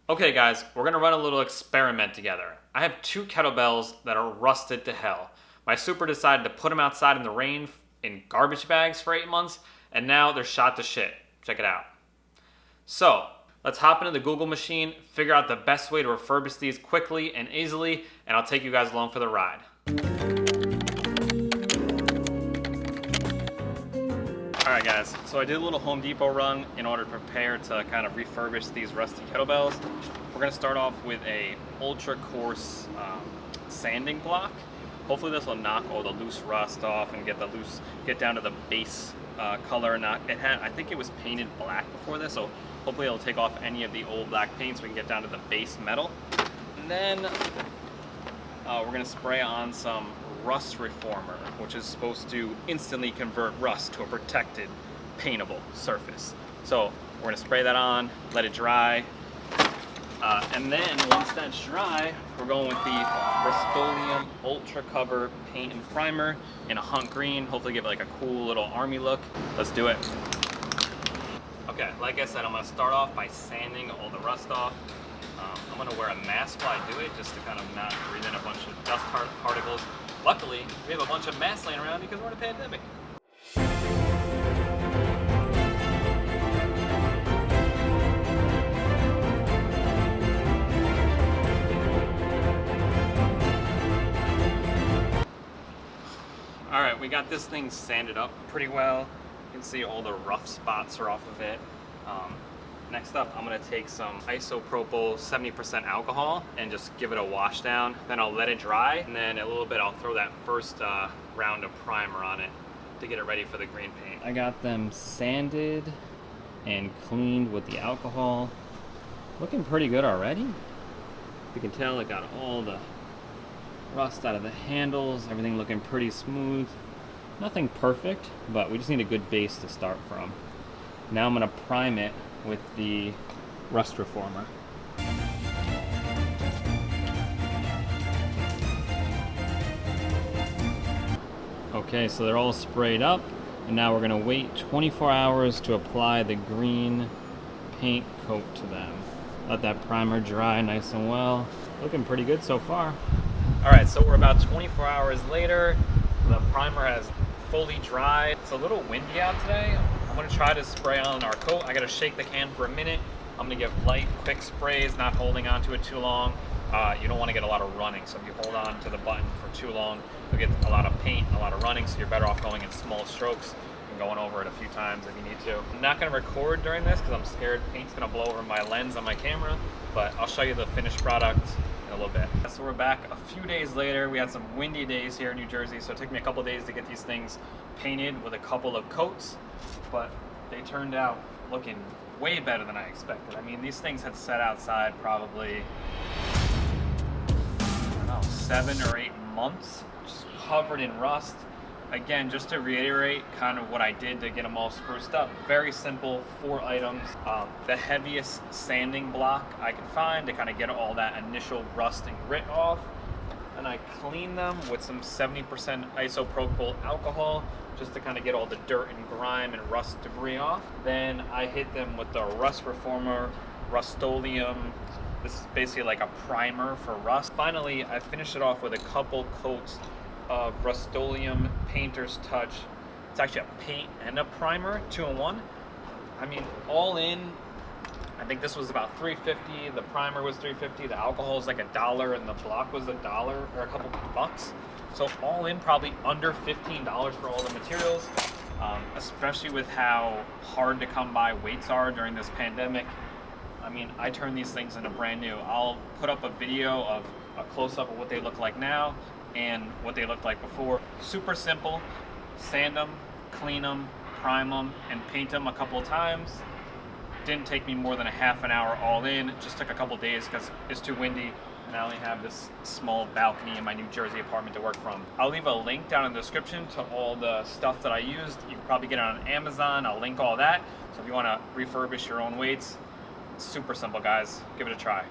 Okay guys, we're gonna run a little experiment together. I have two kettlebells that are rusted to hell. My super decided to put them outside in the rain in garbage bags for 8 months, and now they're shot to shit. Check it out. So, let's hop into the Google machine, figure out the best way to refurbish these quickly and easily, and I'll take you guys along for the ride. Alright guys, so I did a little Home Depot run in order to prepare to kind of refurbish these rusty kettlebells. We're going to start off with a ultra coarse sanding block. Hopefully this will knock all the loose rust off and get down to the base color. I think it was painted black before this, so hopefully it'll take off any of the old black paint so we can get down to the base metal. And then we're going to spray on some rust reformer, which is supposed to instantly convert rust to a protected, paintable surface. So we're gonna spray that on, let it dry, and then once that's dry, we're going with the Rust-Oleum Ultra Cover paint and primer in a hunt green. Hopefully give it like a cool little army look. Let's do it. Okay, like I said, I'm gonna start off by sanding all the rust off. I'm gonna wear a mask while I do it, just to kind of not breathe in a bunch of dust particles. Luckily, we have a bunch of masks laying around because we're in a pandemic. All right, we got this thing sanded up pretty well. You can see all the rough spots are off of it. Next up, I'm gonna take some isopropyl 70% alcohol and just give it a wash down. Then I'll let it dry, and then a little bit I'll throw that first round of primer on it to get it ready for the green paint. I got them sanded and cleaned with the alcohol. Looking pretty good already. You can tell I got all the rust out of the handles, everything looking pretty smooth. Nothing perfect, but we just need a good base to start from. Now I'm gonna prime it with the rust reformer. Okay, so they're all sprayed up, and now we're gonna wait 24 hours to apply the green paint coat to them. Let that primer dry nice and well. Looking pretty good so far. All right, so we're about 24 hours later. The primer has fully dried. It's a little windy out today. I'm gonna try to spray on our coat. I gotta shake the can for a minute. I'm gonna give light, quick sprays, not holding on to it too long. You don't wanna get a lot of running, so if you hold on to the button for too long, you'll get a lot of paint, a lot of running, so you're better off going in small strokes and going over it a few times if you need to. I'm not gonna record during this because I'm scared paint's gonna blow over my lens on my camera, but I'll show you the finished product in a little bit. So we're back a few days later. We had some windy days here in New Jersey, so it took me a couple days to get these things painted with a couple of coats, but they turned out looking way better than I expected. I mean, these things had sat outside probably, I don't know, 7 or 8 months, just covered in rust. Again, just to reiterate kind of what I did to get them all spruced up. Very simple, 4 items. The heaviest sanding block I could find to kind of get all that initial rust and grit off. And I cleaned them with some 70% isopropyl alcohol just to kind of get all the dirt and grime and rust debris off. Then I hit them with the rust reformer, Rust-Oleum. This is basically like a primer for rust. Finally, I finished it off with a couple coats of Rust-Oleum Painter's Touch. It's actually a paint and a primer, 2-in-1. I mean, all in, I think this was about $3.50. The primer was $3.50. The alcohol is like $1, and the block was $1 or a couple bucks. So all in, probably under $15 for all the materials. Especially with how hard to come by weights are during this pandemic. I mean, I turn these things into brand new. I'll put up a video of a close-up of what they look like now and what they looked like before. Super simple. Sand them, clean them, prime them, and paint them a couple of times. Didn't take me more than a half an hour all in. It just took a couple days because it's too windy and I only have this small balcony in my New Jersey apartment to work from. I'll leave a link down in the description to all the stuff that I used. You can probably get it on Amazon. I'll link all that. So if you want to refurbish your own weights, it's super simple, guys. Give it a try.